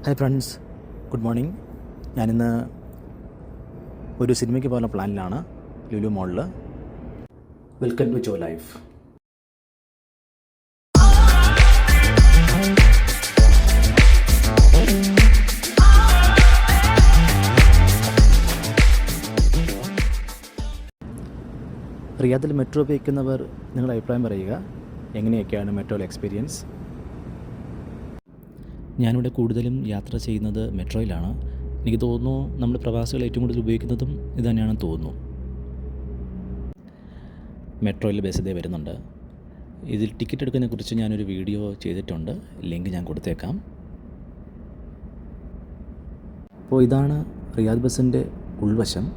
Hi friends, good morning. ഞാനിന്ന് ഒരു സിനിമയ്ക്ക് പോകുന്ന പ്ലാനിലാണ് ലുലു മോളിൽ. Welcome to Jo life. റിയാദിൽ മെട്രോ ഉപയോഗിക്കുന്നവർ നിങ്ങളുടെ അഭിപ്രായം പറയുക. എങ്ങനെയൊക്കെയാണ് മെട്രോയിലെ എക്സ്പീരിയൻസ്? ഞാനിവിടെ കൂടുതലും യാത്ര ചെയ്യുന്നത് മെട്രോയിലാണ്. എനിക്ക് തോന്നുന്നു നമ്മൾ പ്രവാസികൾ ഏറ്റവും കൂടുതൽ ഉപയോഗിക്കുന്നതും ഇത് തന്നെയാണെന്ന് തോന്നുന്നു. മെട്രോയിൽ ബസ് ഇതേ വരുന്നുണ്ട്. ഇതിൽ ടിക്കറ്റ് എടുക്കുന്നതിനെക്കുറിച്ച് ഞാനൊരു വീഡിയോ ചെയ്തിട്ടുണ്ട്, ലിങ്ക് ഞാൻ കൊടുത്തേക്കാം. അപ്പോൾ ഇതാണ് റിയാദ് ബസ്സിൻ്റെ ഉൾവശം.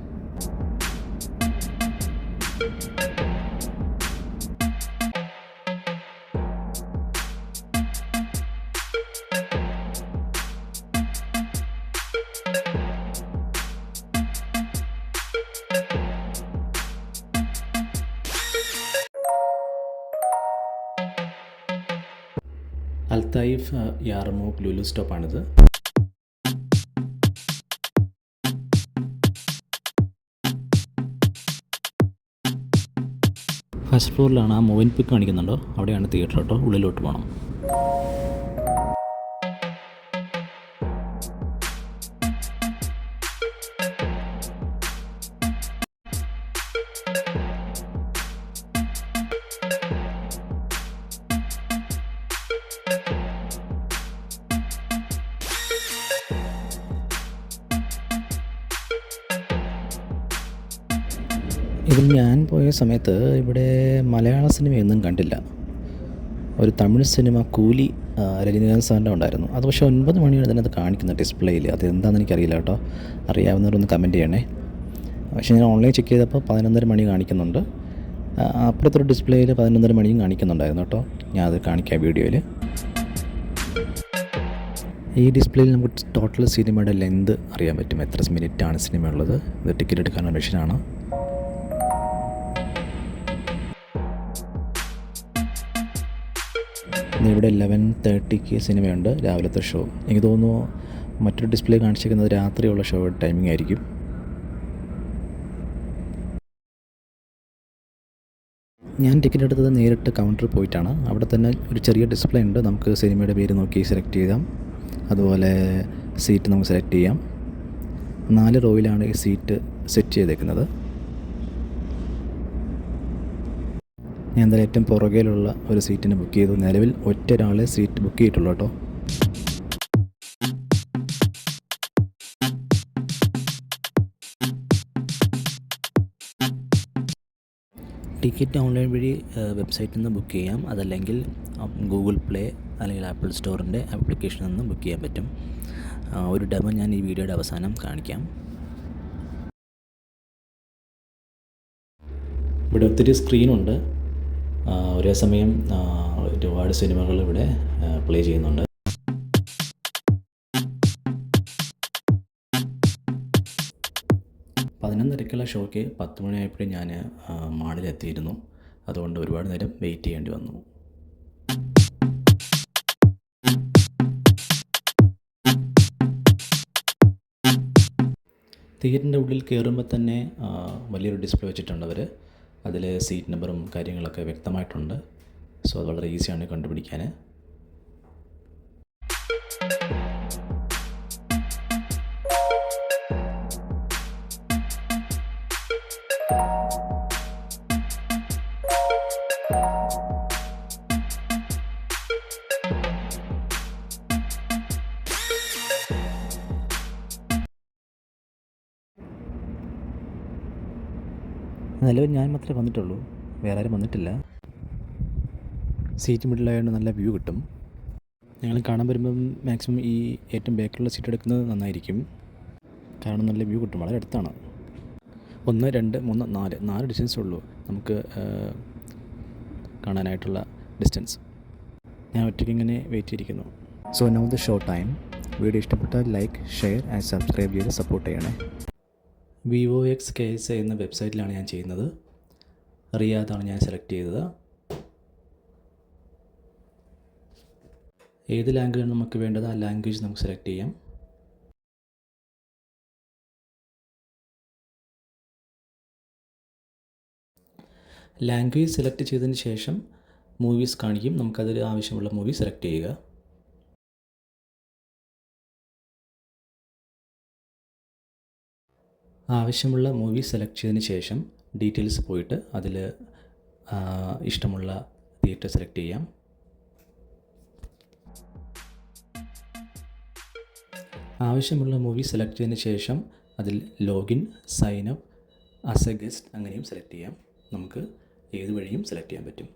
അൽത്തായിഫ് യാർമൂക്ക് ലുലു സ്റ്റോപ്പാണിത്. ഫസ്റ്റ് ഫ്ലോറിലാണ്. ആ മൂവൻ പിക്ക് കാണിക്കുന്നുണ്ടോ? അവിടെയാണ് തിയേറ്റർ കേട്ടോ. ഉള്ളിലോട്ട് പോകണം. ഇതിൽ ഞാൻ പോയ സമയത്ത് ഇവിടെ മലയാള സിനിമയൊന്നും കണ്ടില്ല. ഒരു തമിഴ് സിനിമ കൂലി രജനീകാന്ത് സാറിൻ്റെ ഉണ്ടായിരുന്നു. അത് പക്ഷേ 9 മണിയാണ് അതിനകത്ത് കാണിക്കുന്നത് ഡിസ്പ്ലേയിൽ. അതെന്താണെന്ന് എനിക്കറിയില്ല കേട്ടോ. അറിയാവുന്നവരൊന്ന് കമൻറ്റ് ചെയ്യണേ. പക്ഷേ ഞാൻ ഓൺലൈൻ ചെക്ക് ചെയ്തപ്പോൾ 11:30 മണി കാണിക്കുന്നുണ്ട്. അപ്പുറത്തൊരു ഡിസ്പ്ലേയിൽ 11:30 മണിയും കാണിക്കുന്നുണ്ടായിരുന്നു കേട്ടോ. ഞാൻ അത് കാണിക്കാം വീഡിയോയിൽ. ഈ ഡിസ്പ്ലേയിൽ നമുക്ക് ടോട്ടൽ സിനിമയുടെ ലെന്ത് അറിയാൻ പറ്റും, എത്ര മിനിറ്റാണ് സിനിമ ഉള്ളത്. ഇത് ടിക്കറ്റ് എടുക്കാനുള്ള മെഷീനാണ്. ഇവിടെ 11:30 സിനിമയുണ്ട്, രാവിലത്തെ ഷോ. എനിക്ക് തോന്നുന്നു മറ്റൊരു ഡിസ്പ്ലേ കാണിച്ചിരിക്കുന്നത് രാത്രിയുള്ള ഷോ ടൈമിംഗ് ആയിരിക്കും. ഞാൻ ടിക്കറ്റ് എടുത്തത് നേരിട്ട് കൗണ്ടറിൽ പോയിട്ടാണ്. അവിടെ തന്നെ ഒരു ചെറിയ ഡിസ്പ്ലേ ഉണ്ട്. നമുക്ക് സിനിമയുടെ പേര് നോക്കി സെലക്ട് ചെയ്യാം. അതുപോലെ സീറ്റ് നമുക്ക് സെലക്ട് ചെയ്യാം. 4 റോയിലാണ് ഈ സീറ്റ് സെറ്റ് ചെയ്തേക്കുന്നത്. ഞാൻ എന്തായാലും ഏറ്റവും പുറകിലുള്ള ഒരു സീറ്റിന് ബുക്ക് ചെയ്തു. നിലവിൽ ഒറ്റ ഒരാളെ സീറ്റ് ബുക്ക് ചെയ്തിട്ടുള്ളൂ കേട്ടോ. ടിക്കറ്റ് ഓൺലൈൻ വഴി വെബ്സൈറ്റിൽ നിന്ന് ബുക്ക് ചെയ്യാം. അതല്ലെങ്കിൽ ഗൂഗിൾ പ്ലേ അല്ലെങ്കിൽ ആപ്പിൾ സ്റ്റോറിൻ്റെ ആപ്ലിക്കേഷനിൽ നിന്ന് ബുക്ക് ചെയ്യാൻ പറ്റും. ഒരു ഡെമോ ഞാൻ ഈ വീഡിയോയുടെ അവസാനം കാണിക്കാം. ഇവിടെ ഒത്തിരി സ്ക്രീനുണ്ട്. ഒരേ സമയം ഒരുപാട് സിനിമകൾ ഇവിടെ പ്ലേ ചെയ്യുന്നുണ്ട്. പതിനൊന്നരക്കുള്ള ഷോയ്ക്ക് 10 മണിയായപ്പോഴും ഞാൻ മാളിലെത്തിയിരുന്നു. അതുകൊണ്ട് ഒരുപാട് നേരം വെയിറ്റ് ചെയ്യേണ്ടി വന്നു. തിയേറ്ററിൻ്റെ ഉള്ളിൽ കയറുമ്പോൾ തന്നെ വലിയൊരു ഡിസ്പ്ലേ വെച്ചിട്ടുണ്ട് അവർ. അതിൽ സീറ്റ് നമ്പറും കാര്യങ്ങളൊക്കെ വ്യക്തമായിട്ടുണ്ട്. സോ അത് വളരെ ഈസിയാണ് കണ്ടുപിടിക്കാൻ. നിലവിൽ ഞാൻ മാത്രമേ വന്നിട്ടുള്ളൂ, വേറെ ആരും വന്നിട്ടില്ല. സീറ്റ് മിഡിലായതുകൊണ്ട് നല്ല വ്യൂ കിട്ടും. ഞങ്ങൾ കാണാൻ വരുമ്പം മാക്സിമം ഈ ഏറ്റവും ബാക്കിലുള്ള സീറ്റ് എടുക്കുന്നത് നന്നായിരിക്കും. കാരണം നല്ല വ്യൂ കിട്ടും. വളരെ അടുത്താണ്. 1, 2, 3, 4 ഡിസ്റ്റൻസേ ഉള്ളൂ നമുക്ക് കാണാനായിട്ടുള്ള ഡിസ്റ്റൻസ്. ഞാൻ ഒറ്റയ്ക്ക് ഇങ്ങനെ വെയിറ്റ് ചെയ്തിരിക്കുന്നു. So now the show time. Video ഇഷ്ടപ്പെട്ടാൽ ലൈക്ക്, ഷെയർ ആൻഡ് സബ്സ്ക്രൈബ് ചെയ്ത് സപ്പോർട്ട് ചെയ്യണേ. VOXKSA എന്ന വെബ്സൈറ്റിലാണ് ഞാൻ ചെയ്യുന്നത്. റിയാദാണ് ഞാൻ സെലക്ട് ചെയ്തത്. ഏത് ലാംഗ്വേജാണ് നമുക്ക് വേണ്ടത് ആ ലാംഗ്വേജ് നമുക്ക് സെലക്ട് ചെയ്യാം. ലാംഗ്വേജ് സെലക്ട് ചെയ്തതിന് ശേഷം മൂവീസ് കാണിക്കും. നമുക്കതിൽ ആവശ്യമുള്ള മൂവി സെലക്ട് ചെയ്യുക. ആവശ്യമുള്ള മൂവി സെലക്ട് ചെയ്തതിന് ശേഷം ഡീറ്റെയിൽസ് പോയിട്ട് അതിൽ ഇഷ്ടമുള്ള തിയേറ്റർ സെലക്ട് ചെയ്യാം. ആവശ്യമുള്ള മൂവി സെലക്ട് ചെയ്തതിന് ശേഷം അതിൽ login, sign up, as a guest അങ്ങനെയും സെലക്ട് ചെയ്യാം. നമുക്ക് ഏത് വഴിയും സെലക്ട് ചെയ്യാൻ പറ്റും.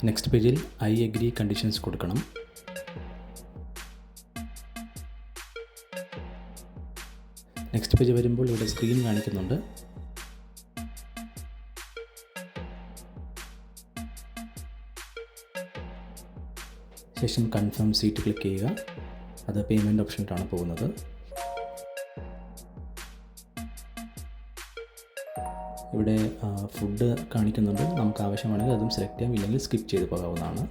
നെക്സ്റ്റ് പേജിൽ ഐ എഗ്രി കണ്ടീഷൻസ് കൊടുക്കണം. നെക്സ്റ്റ് പേജ് വരുമ്പോൾ ഇവിടെ സ്ക്രീൻ കാണിക്കുന്നുണ്ട്. ശേഷം കൺഫേം സീറ്റ് ക്ലിക്ക് ചെയ്യുക. അത് പേയ്മെൻറ്റ് ഓപ്ഷനിലാണ് പോകുന്നത്. ഇവിടെ ഫുഡ് കാണിക്കുന്നുണ്ട്. നമുക്ക് ആവശ്യമാണെങ്കിൽ അതും സെലക്ട് ചെയ്യാം, ഇല്ലെങ്കിൽ സ്കിപ്പ് ചെയ്ത് പോകാവുന്നതാണ്.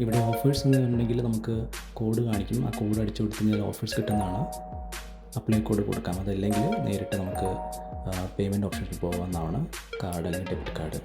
ഇവിടെ ഓഫേഴ്സ് എന്നുണ്ടെങ്കിൽ നമുക്ക് കോഡ് കാണിക്കും. ആ കോഡ് അടിച്ചു കൊടുത്തു കഴിഞ്ഞാൽ ഓഫേഴ്സ് കിട്ടുന്നതാണ്. അപ്ലൈ കോഡ് കൊടുക്കാം. അതല്ലെങ്കിൽ നേരിട്ട് നമുക്ക് പേയ്മെൻറ്റ് ഓപ്ഷനിൽ പോകാവുന്നതാണ്. കാർഡ് അല്ലെങ്കിൽ ഡെബിറ്റ് കാർഡ്.